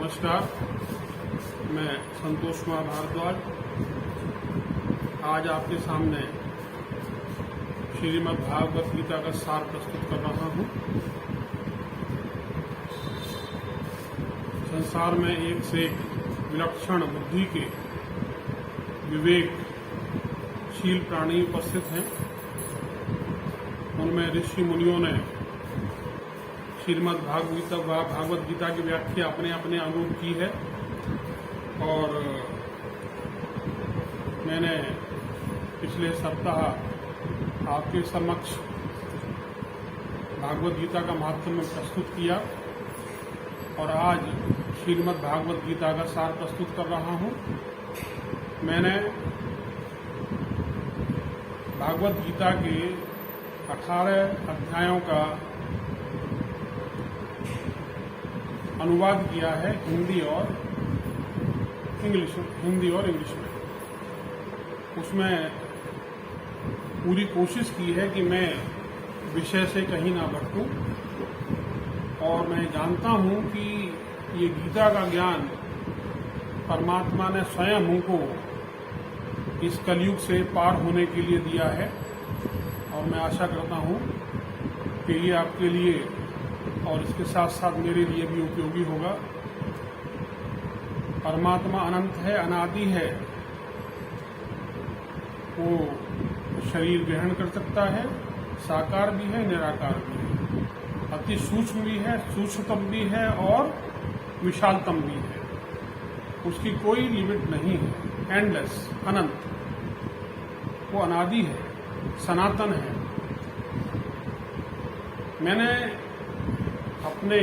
नमस्कार, मैं संतोष कुमार भारद्वाज आज आपके सामने श्रीमद् भागवत गीता का सार प्रस्तुत कर रहा हूँ। संसार में एक से एक विलक्षण बुद्धि के विवेकशील प्राणी उपस्थित हैं। उनमें ऋषि मुनियों ने श्रीमद् भागवत गीता की व्याख्या अपने अपने अनुरूप की है और मैंने पिछले सप्ताह आपके समक्ष भागवत गीता का महात्म्य प्रस्तुत किया और आज श्रीमद् भागवत गीता का सार प्रस्तुत कर रहा हूँ। मैंने भागवत गीता के 18 अध्यायों का अनुवाद किया है हिंदी और इंग्लिश में। उसमें पूरी कोशिश की है कि मैं विषय से कहीं ना भटकूं और मैं जानता हूं कि ये गीता का ज्ञान परमात्मा ने स्वयं हमको इस कलयुग से पार होने के लिए दिया है और मैं आशा करता हूं कि ये आपके लिए और इसके साथ साथ मेरे लिए भी उपयोगी होगा। परमात्मा अनंत है, अनादि है। वो शरीर ग्रहण कर सकता है, साकार भी है, निराकार भी है, अति सूक्ष्म भी है, सूक्ष्मतम भी है और विशालतम भी है। उसकी कोई लिमिट नहीं है, एंडलेस, अनंत। वो अनादि है, सनातन है। मैंने अपने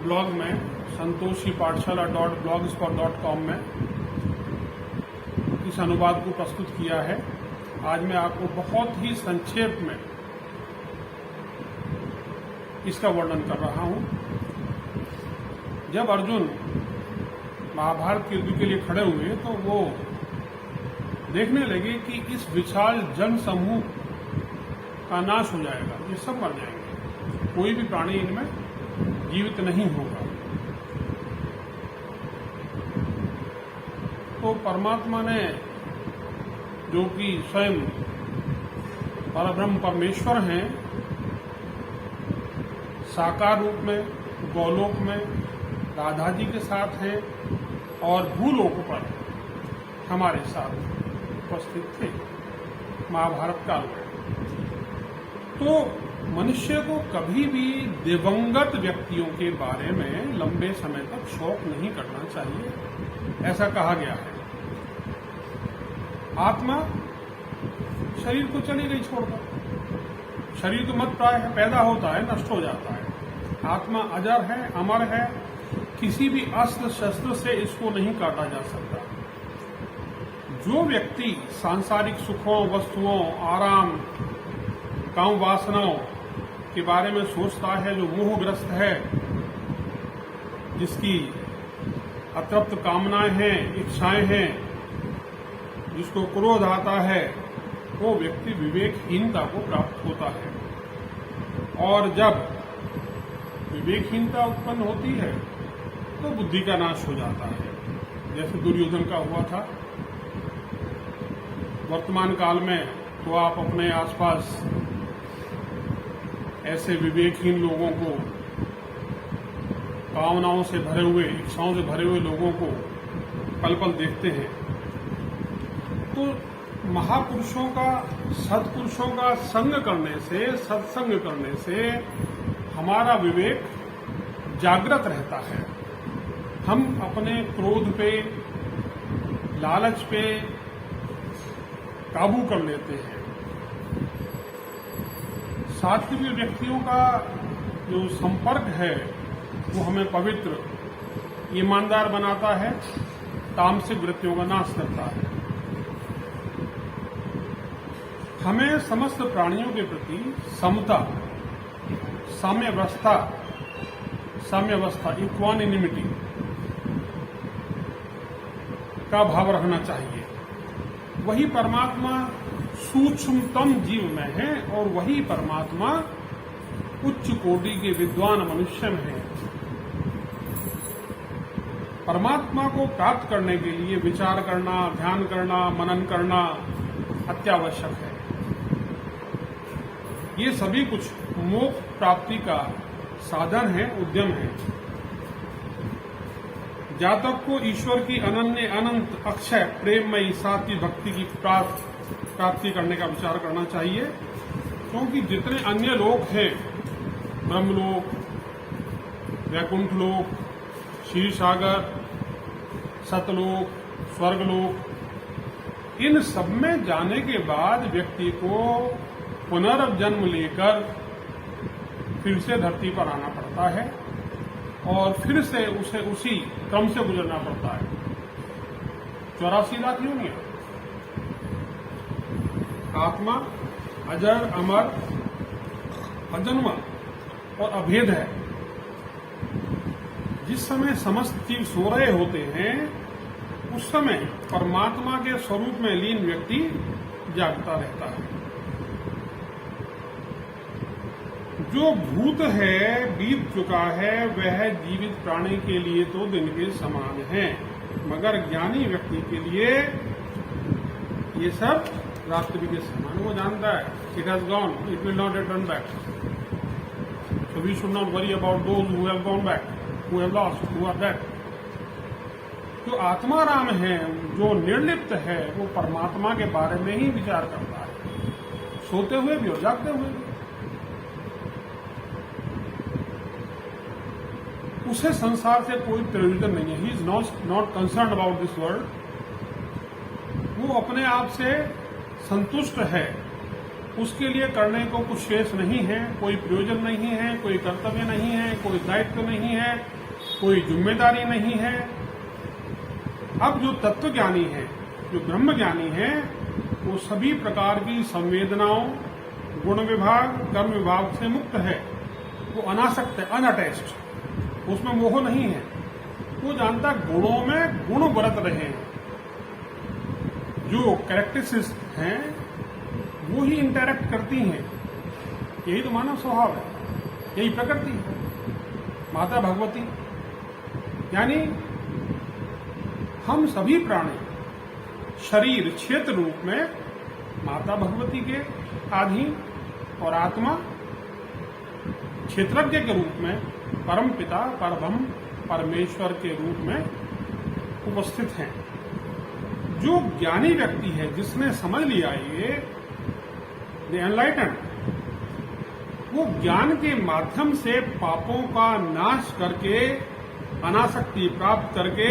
ब्लॉग में संतोषीपाठशाला.blogspot.com में इस अनुवाद को प्रस्तुत किया है। आज मैं आपको बहुत ही संक्षेप में इसका वर्णन कर रहा हूं। जब अर्जुन महाभारत के युद्ध के लिए खड़े हुए तो वो देखने लगे कि इस विशाल जन समूह का नाश हो जाएगा, ये सब मर जाएंगे, कोई भी प्राणी इनमें जीवित नहीं होगा। तो परमात्मा ने, जो कि स्वयं परब्रह्म परमेश्वर हैं, साकार रूप में गोलोक में राधा जी के साथ हैं और भूलोक पर हमारे साथ उपस्थित थे महाभारत काल में। तो मनुष्य को कभी भी दिवंगत व्यक्तियों के बारे में लंबे समय तक शोक नहीं करना चाहिए, ऐसा कहा गया है। आत्मा शरीर को चली गई छोड़कर। शरीर तो मत प्राय पैदा होता है, नष्ट हो जाता है। आत्मा अजर है, अमर है, किसी भी अस्त्र शस्त्र से इसको नहीं काटा जा सकता। जो व्यक्ति सांसारिक सुखों, वस्तुओं, आराम, काम वासनाओं के बारे में सोचता है, जो मोहग्रस्त है, जिसकी अतृप्त कामनाएं हैं, इच्छाएं हैं, जिसको क्रोध आता है, वो व्यक्ति विवेकहीनता को प्राप्त होता है। और जब विवेकहीनता उत्पन्न होती है तो बुद्धि का नाश हो जाता है, जैसे दुर्योधन का हुआ था। वर्तमान काल में तो आप अपने आसपास ऐसे विवेकहीन लोगों को, कामनाओं से भरे हुए, इच्छाओं से भरे हुए लोगों को पल पल देखते हैं। तो महापुरुषों का, सत्पुरुषों का संग करने से, सत्संग करने से हमारा विवेक जागृत रहता है। हम अपने क्रोध पे, लालच पे काबू कर लेते हैं। सात्विक व्यक्तियों का जो संपर्क है वो हमें पवित्र, ईमानदार बनाता है, तामसिक वृत्तियों का नाश करता है। हमें समस्त प्राणियों के प्रति समता, साम्यावस्था, इक्वानिमिटी का भाव रखना चाहिए। वही परमात्मा सूक्ष्मतम जीव में है और वही परमात्मा उच्च कोटि के विद्वान मनुष्य में है। परमात्मा को प्राप्त करने के लिए विचार करना, ध्यान करना, मनन करना अत्यावश्यक है। ये सभी कुछ मोक्ष प्राप्ति का साधन है, उद्यम है। जातक को ईश्वर की अनन्य अनंत अक्षय प्रेममयी सात्विक भक्ति की प्राप्ति करने का विचार करना चाहिए, क्योंकि जितने अन्य लोक हैं, ब्रह्मलोक, वैकुंठ लोक, क्षीर सागर, सतलोक, स्वर्गलोक, इन सब में जाने के बाद व्यक्ति को पुनर्जन्म लेकर फिर से धरती पर आना पड़ता है और फिर से उसे उसी क्रम से गुजरना पड़ता है। 84 लाख योनियां। आत्मा अजर, अमर, अजन्मा और अभेद है। जिस समय समस्त जीव सो रहे होते हैं, उस समय परमात्मा के स्वरूप में लीन व्यक्ति जागता रहता है। जो भूत है, बीत चुका है, वह जीवित प्राणी के लिए तो दिन के समान है, मगर ज्ञानी व्यक्ति के लिए ये सब रात्रि के समान। वो जानता है it has gone, it will not return back, so we should not worry about those who have gone back, who have lost, who are dead. जो आत्मा राम है, जो निर्लिप्त है, वो परमात्मा के बारे में ही विचार करता है, सोते हुए भी और जागते हुए भी। उसे संसार से कोई प्रयोजन नहीं है। He is not concern about this world. वो अपने आप से संतुष्ट है। उसके लिए करने को कुछ शेष नहीं है, कोई प्रयोजन नहीं है, कोई कर्तव्य नहीं है, कोई दायित्व नहीं है, कोई जिम्मेदारी नहीं है। अब जो तत्वज्ञानी है, जो ब्रह्मज्ञानी है, वो सभी प्रकार की संवेदनाओं, गुण विभाग, कर्म विभाग से मुक्त है। वो अनासक्त है, अनअटैच्ड, उसमें मोह नहीं है। वो जानता गुणों में गुण बरत रहे हैं, जो कैरेक्टरिस्टिक्स हैं वो ही इंटरैक्ट करती हैं। यही तो मानव स्वभाव है, यही प्रकृति है। माता भगवती यानी हम सभी प्राणी शरीर क्षेत्र रूप में माता भगवती के अधीन और आत्मा क्षेत्रज्ञ के रूप में परम पिता परब्रह्म परमेश्वर के रूप में उपस्थित हैं। जो ज्ञानी व्यक्ति है, जिसने समझ लिया ये द एनलाइटेंड, वो ज्ञान के माध्यम से पापों का नाश करके अनासक्ति प्राप्त करके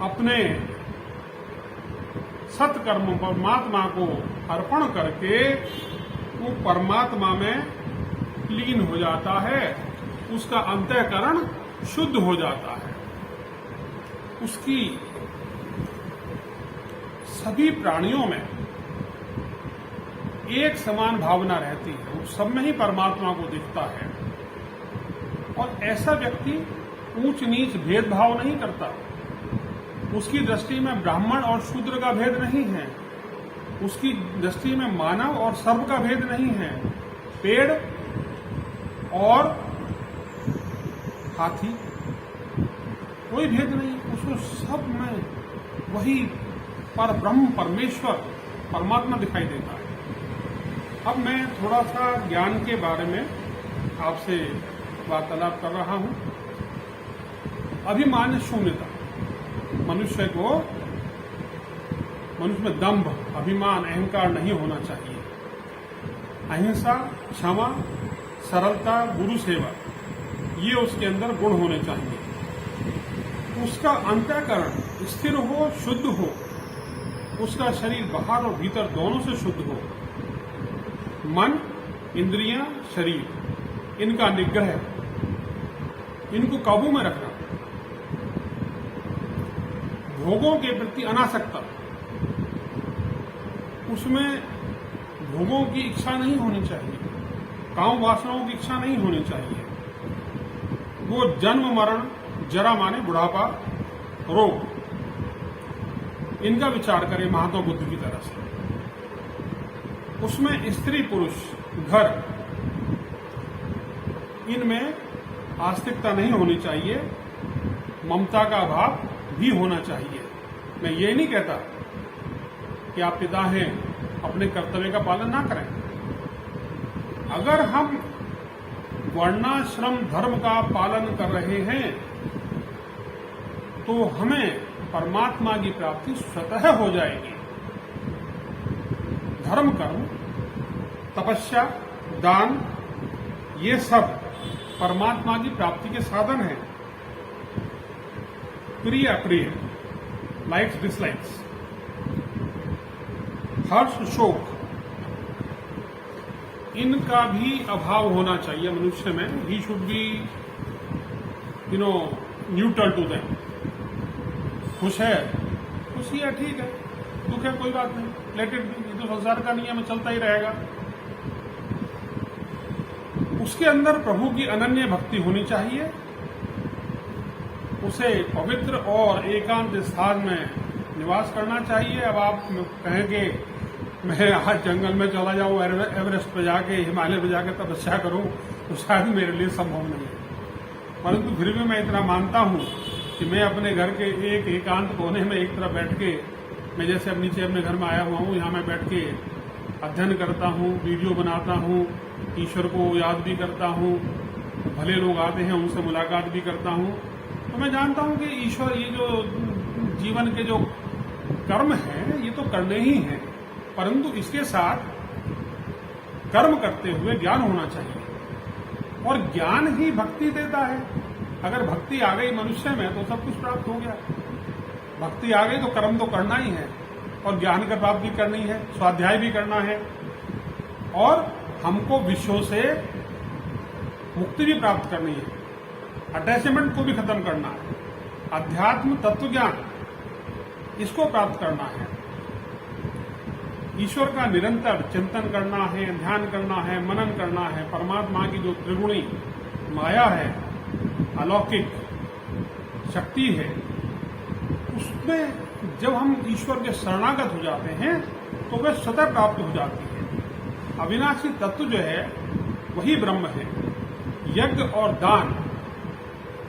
अपने सत्कर्म परमात्मा को अर्पण करके वो परमात्मा में लीन हो जाता है। उसका अंतःकरण शुद्ध हो जाता है। उसकी सभी प्राणियों में एक समान भावना रहती है, वो सब में ही परमात्मा को दिखता है। और ऐसा व्यक्ति ऊंच नीच भेदभाव नहीं करता। उसकी दृष्टि में ब्राह्मण और शूद्र का भेद नहीं है। उसकी दृष्टि में मानव और सर्व का भेद नहीं है। पेड़ और हाथी कोई भेद नहीं, उसको सब में वही पर ब्रह्म परमेश्वर परमात्मा दिखाई देता है। अब मैं थोड़ा सा ज्ञान के बारे में आपसे वार्तालाप कर रहा हूं। अभिमान शून्यता, मनुष्य में दंभ, अभिमान, अहंकार नहीं होना चाहिए। अहिंसा, क्षमा, सरलता, गुरु सेवा, ये उसके अंदर गुण होने चाहिए। उसका अंतःकरण स्थिर हो, शुद्ध हो, उसका शरीर बाहर और भीतर दोनों से शुद्ध हो। मन, इंद्रियां, शरीर, इनका निग्रह, इनको काबू में रखना। भोगों के प्रति अनासक्ता, उसमें भोगों की इच्छा नहीं होनी चाहिए, काम वासनाओं की इच्छा नहीं होनी चाहिए। वो जन्म मरण, जरा माने बुढ़ापा, रोग, इनका विचार करें महात्मा बुद्ध की तरह से। उसमें स्त्री पुरुष, घर, इनमें आस्तिकता नहीं होनी चाहिए। ममता का अभाव भी होना चाहिए। मैं ये नहीं कहता कि आप पिता हैं, अपने कर्तव्य का पालन ना करें। अगर हम वर्णाश्रम धर्म का पालन कर रहे हैं तो हमें परमात्मा की प्राप्ति स्वतः हो जाएगी। धर्म कर्म, तपस्या, दान, ये सब परमात्मा की प्राप्ति के साधन हैं। प्रिय अप्रिय, लाइक्स डिसलाइक्स, हर्ष शोक, इनका भी अभाव होना चाहिए मनुष्य में। He should be neutral to them. खुश है, खुशी है, ठीक है। दुख है, कोई बात नहीं, लेट इट बी। ये तो संसार का नियम है, चलता ही रहेगा। उसके अंदर प्रभु की अनन्य भक्ति होनी चाहिए। उसे पवित्र और एकांत स्थान में निवास करना चाहिए। अब आप कहेंगे मैं आज जंगल में चला जाऊं, एवरेस्ट पे जाके, हिमालय पे जाके तपस्या करूं, तो शायद मेरे लिए संभव नहीं है। परंतु फिर भी मैं इतना मानता हूं कि मैं अपने घर के एक एकांत कोने में एक तरफ बैठ के, मैं जैसे अब नीचे अपने घर में आया हुआ हूं, यहाँ मैं बैठ के अध्ययन करता हूं, वीडियो बनाता हूं, ईश्वर को याद भी करता हूं, भले लोग आते हैं उनसे मुलाकात भी करता हूं, तो मैं जानता हूं कि ईश्वर, ये जो जीवन के जो कर्म हैं ये तो करने ही हैं, परंतु इसके साथ कर्म करते हुए ज्ञान होना चाहिए। और ज्ञान ही भक्ति देता है। अगर भक्ति आ गई मनुष्य में तो सब कुछ प्राप्त हो गया। भक्ति आ गई तो कर्म तो करना ही है, और ज्ञान का प्राप्त भी करनी है, स्वाध्याय भी करना है, और हमको विश्व से मुक्ति भी प्राप्त करनी है। अटैचमेंट को भी खत्म करना है। अध्यात्म तत्व ज्ञान, इसको प्राप्त करना है। ईश्वर का निरंतर चिंतन करना है, ध्यान करना है, मनन करना है। परमात्मा की जो त्रिगुणी माया है, अलौकिक शक्ति है, उसमें जब हम ईश्वर के शरणागत हो जाते हैं तो वह स्वतः प्राप्त हो जाती है। अविनाशी तत्व जो है वही ब्रह्म है। यज्ञ और दान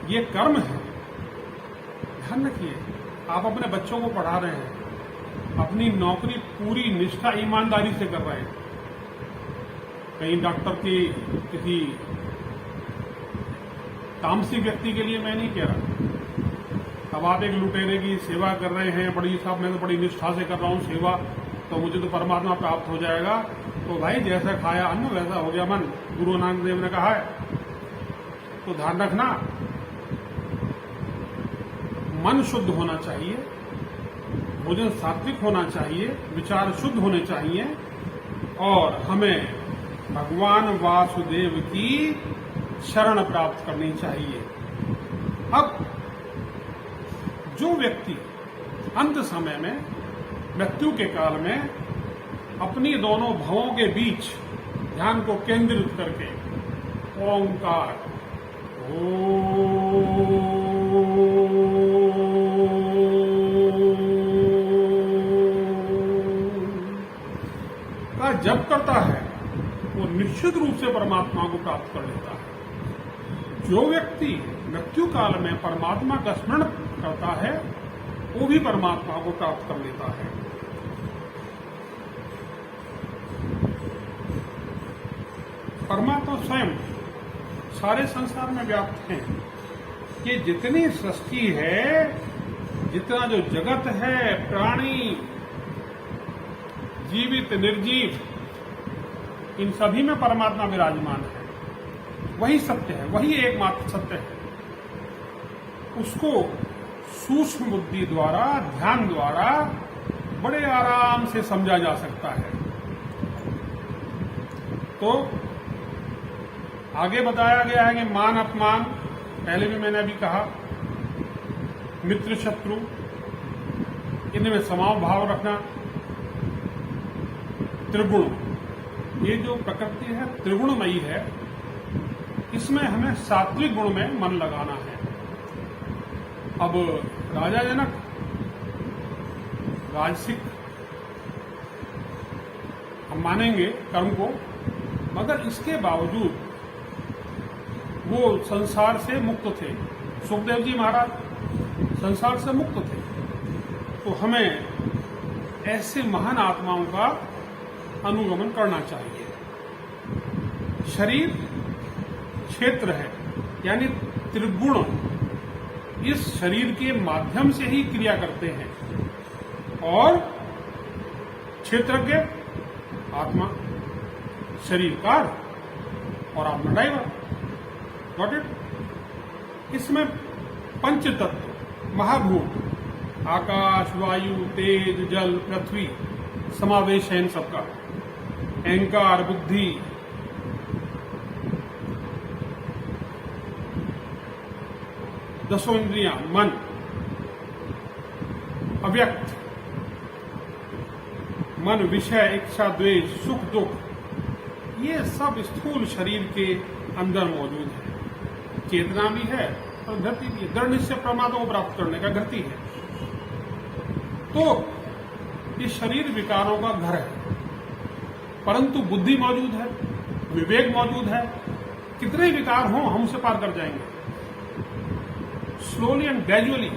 ये कर्म है। ध्यान रखिए, आप अपने बच्चों को पढ़ा रहे हैं, अपनी नौकरी पूरी निष्ठा ईमानदारी से कर रहे हैं। कहीं डॉक्टर की किसी तामसिक व्यक्ति के लिए मैं नहीं कह रहा। अब आप एक लुटेरे की सेवा कर रहे हैं, बड़ी साहब मैं तो बड़ी निष्ठा से कर रहा हूं सेवा, तो मुझे तो परमात्मा प्राप्त हो जाएगा। तो भाई जैसा खाया अन्न वैसा हो गया मन, गुरु नानक देव ने कहा है। तो ध्यान रखना, मन शुद्ध होना चाहिए, भोजन सात्विक होना चाहिए, विचार शुद्ध होने चाहिए, और हमें भगवान वासुदेव की शरण प्राप्त करनी चाहिए। अब जो व्यक्ति अंत समय में, मृत्यु के काल में, अपनी दोनों भवों के बीच ध्यान को केंद्रित करके ओंकार का जप करता है, वो निश्चित रूप से परमात्मा को प्राप्त कर लेता है। जो व्यक्ति मृत्यु काल में परमात्मा का स्मरण करता है वो भी परमात्मा को प्राप्त कर लेता है। परमात्मा स्वयं सारे संसार में व्याप्त हैं। ये जितनी सृष्टि है, जितना जो जगत है, प्राणी, जीवित निर्जीव, इन सभी में परमात्मा विराजमान है। वही सत्य है, वही एकमात्र सत्य है। उसको सूक्ष्म बुद्धि द्वारा, ध्यान द्वारा बड़े आराम से समझा जा सकता है। तो आगे बताया गया है कि मान अपमान, पहले भी मैंने अभी कहा, मित्र शत्रु, इनमें समाव भाव रखना, त्रिगुण, ये जो प्रकृति है त्रिगुणमयी है, इसमें हमें सात्विक गुण में मन लगाना है। अब राजा जनक राजसिक हम मानेंगे कर्म को, मगर इसके बावजूद वो संसार से मुक्त थे। सुखदेव जी महाराज संसार से मुक्त थे। तो हमें ऐसे महान आत्माओं का अनुगमन करना चाहिए। शरीर क्षेत्र है, यानी त्रिगुण इस शरीर के माध्यम से ही क्रिया करते हैं, और क्षेत्रज्ञ आत्मा, शरीरकार और आत्मा ड्राइवर। Got it. इसमें पंच तत्व, महाभूत, आकाश, वायु, तेज, जल, पृथ्वी समावेश है इन सबका। अहंकार, बुद्धि, दसों इंद्रियां, मन, अव्यक्त मन, विषय, इच्छा, द्वेष, सुख, दुख, ये सब स्थूल शरीर के अंदर मौजूद है। चेतना भी है और गति भी है। दृढ़ निश्चय परमात्मा को प्राप्त करने का गति है। तो ये शरीर विकारों का घर है, परंतु बुद्धि मौजूद है, विवेक मौजूद है। कितने विकार हों हम उसे पार कर जाएंगे। Slowly and gradually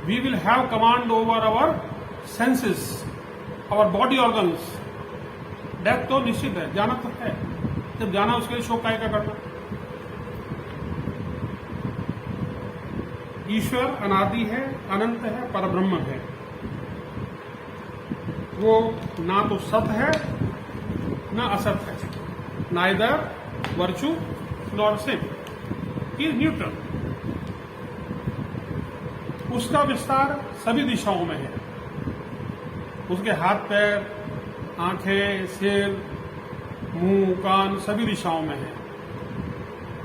we will have command over our senses, our body organs. Death तो निश्चित है, जाना तो है। जब जाना उसके लिए शोक काय का करना। ईश्वर अनादि है, अनंत है, परब्रह्म है। वो ना तो सत है ना असत है, neither virtue nor sin, he is neutral. उसका विस्तार सभी दिशाओं में है। उसके हाथ, पैर, आंखें, सिर, मुंह, कान सभी दिशाओं में है।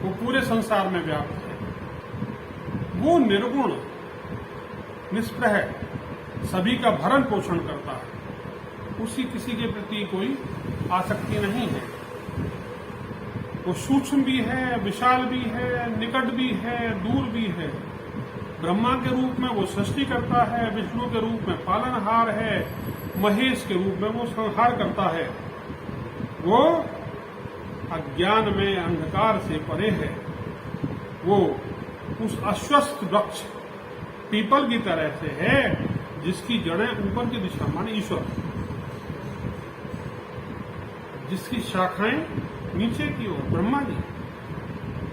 वो पूरे संसार में व्याप्त है। वो निर्गुण, निष्प्रह, सभी का भरण पोषण करता है। उसी किसी के प्रति कोई आसक्ति नहीं है। वो सूक्ष्म भी है, विशाल भी है, निकट भी है, दूर भी है। ब्रह्मा के रूप में वो सृष्टि करता है, विष्णु के रूप में पालनहार है, महेश के रूप में वो संहार करता है। वो अज्ञान में अंधकार से परे है। वो उस अश्वत्थ वृक्ष पीपल की तरह से है जिसकी जड़ें ऊपर की दिशा, माने ईश्वर, जिसकी शाखाएं नीचे की ओर, ब्रह्मा जी,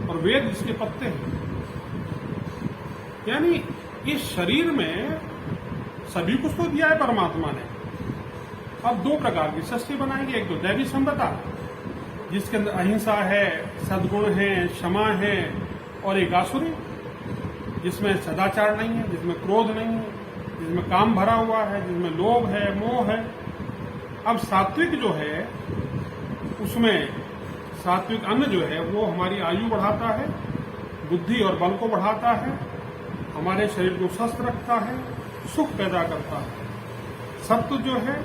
और वेद जिसके पत्ते हैं। यानी इस शरीर में सभी कुछ तो दिया है परमात्मा ने। अब दो प्रकार की सृष्टि बनाएंगे। एक तो दैवी संपदा, जिसके अंदर अहिंसा है, सद्गुण है, क्षमा है, और एक आसुरी जिसमें सदाचार नहीं है, जिसमें क्रोध नहीं है, जिसमें काम भरा हुआ है, जिसमें लोभ है, मोह है। अब सात्विक जो है, उसमें सात्विक अन्न जो है वो हमारी आयु बढ़ाता है, बुद्धि और बल को बढ़ाता है, हमारे शरीर को स्वस्थ रखता है, सुख पैदा करता है। सत्व जो है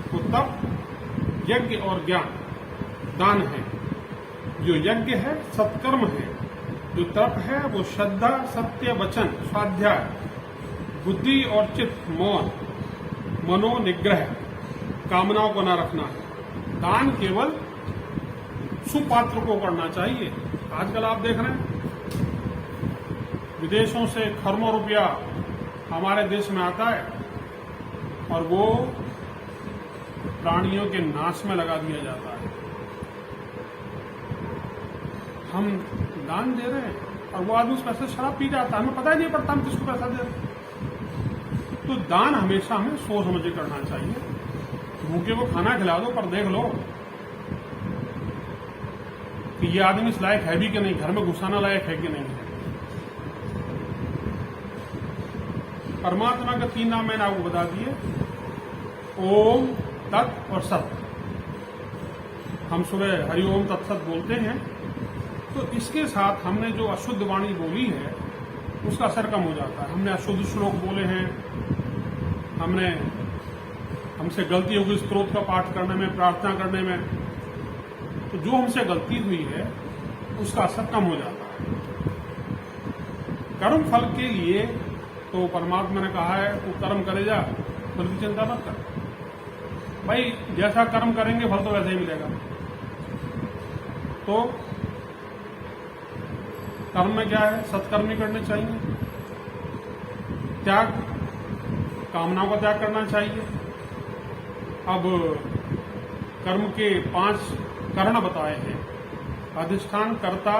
वो तप, यज्ञ और ज्ञान, दान है। जो यज्ञ है सत्कर्म है। जो तप है वो श्रद्धा, सत्य, वचन, स्वाध्याय, बुद्धि और चित्त, मौन, मनोनिग्रह, कामनाओं को न रखना है। दान केवल सुपात्र को करना चाहिए। आजकल आप देख रहे हैं विदेशों से खरबों रुपया हमारे देश में आता है और वो प्राणियों के नाश में लगा दिया जाता है। हम दान दे रहे हैं और वो आदमी उस पैसे शराब पी जाता है, हमें पता ही नहीं पड़ता हम किसको पैसा दे रहे हैं। तो दान हमेशा हमें सोच समझ के करना चाहिए। भूखे को खाना खिला दो, पर देख लो कि ये आदमी इस लायक है भी कि नहीं, घर में घुसाना लायक है कि नहीं है। परमात्मा के 3 नाम मैंने आपको बता दिए, ओम, तत् और सत। हम सुबह हरिओम तत्सत बोलते हैं, तो इसके साथ हमने जो अशुद्ध वाणी बोली है उसका असर कम हो जाता है। हमने अशुद्ध श्लोक बोले हैं, हमसे गलती होगी स्तोत्र का पाठ करने में, प्रार्थना करने में, तो जो हमसे गलती हुई है उसका असर कम हो जाता है। कर्म फल के लिए तो परमात्मा ने कहा है वो कर्म करे जा, फल की चिंता मत कर। भाई जैसा कर्म करेंगे फल तो वैसा ही मिलेगा। तो कर्म में क्या है, सत्कर्म ही करने चाहिए। त्याग, कामनाओं का त्याग करना चाहिए। अब कर्म के 5 करण बताए हैं, अधिष्ठान, कर्ता,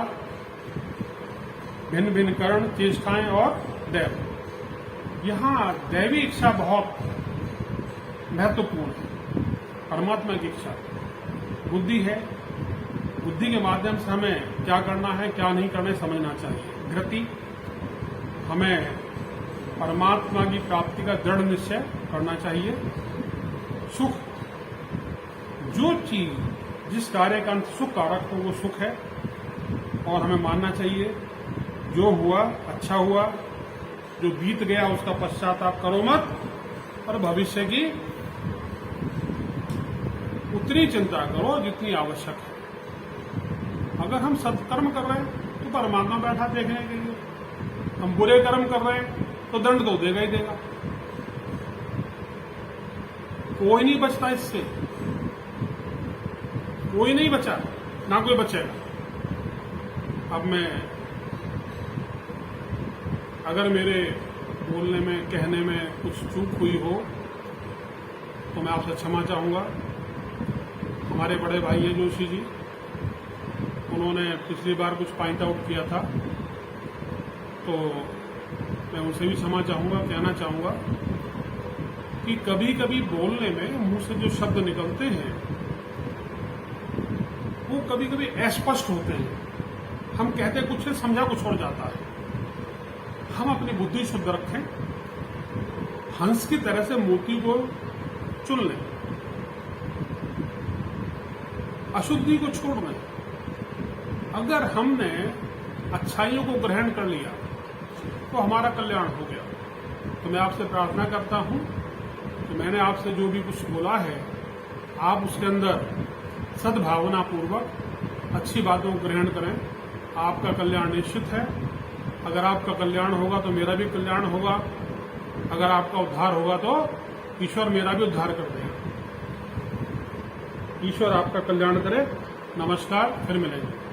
भिन्न भिन्न करण, चेष्टाएं और दैव। यहाँ दैवी इच्छा बहुत महत्वपूर्ण है। परमात्मा की इच्छा बुद्धि है, बुद्धि के माध्यम से हमें क्या करना है क्या नहीं करना है समझना चाहिए। धृति, हमें परमात्मा की प्राप्ति का दृढ़ निश्चय करना चाहिए। सुख, जो चीज जिस कार्य का अंत सुख कारक हो वो सुख है और हमें मानना चाहिए। जो हुआ अच्छा हुआ, जो बीत गया उसका पश्चाताप करो मत, और भविष्य की उतनी चिंता करो जितनी आवश्यक है। अगर हम सत्कर्म कर रहे हैं तो परमात्मा बैठा देखने के लिए, हम बुरे कर्म कर रहे हैं तो दंड तो देगा ही देगा। कोई नहीं बचता इससे, कोई नहीं बचा, ना कोई बचेगा। अब मैं अगर मेरे बोलने में कहने में कुछ चूक हुई हो तो मैं आपसे क्षमा चाहूंगा। हमारे बड़े भाई हैं जोशी जी, उन्होंने पिछली बार कुछ पॉइंट आउट किया था तो मैं उनसे भी क्षमा चाहूंगा। कहना चाहूंगा कि कभी कभी बोलने में मुंह से जो शब्द निकलते हैं वो कभी कभी अस्पष्ट होते हैं। हम कहते कुछ है, समझा कुछ और जाता है। हम अपनी बुद्धि शुद्ध रखें, हंस की तरह से मोती को चुन लें, अशुद्धि को छोड़ दें। अगर हमने अच्छाइयों को ग्रहण कर लिया तो हमारा कल्याण हो गया। तो मैं आपसे प्रार्थना करता हूं कि मैंने आपसे जो भी कुछ बोला है आप उसके अंदर सद्भावना पूर्वक अच्छी बातों को ग्रहण करें। आपका कल्याण निश्चित है। अगर आपका कल्याण होगा तो मेरा भी कल्याण होगा। अगर आपका उद्धार होगा तो ईश्वर मेरा भी उद्धार कर देगा। ईश्वर आपका कल्याण करे। नमस्कार, फिर मिलेंगे।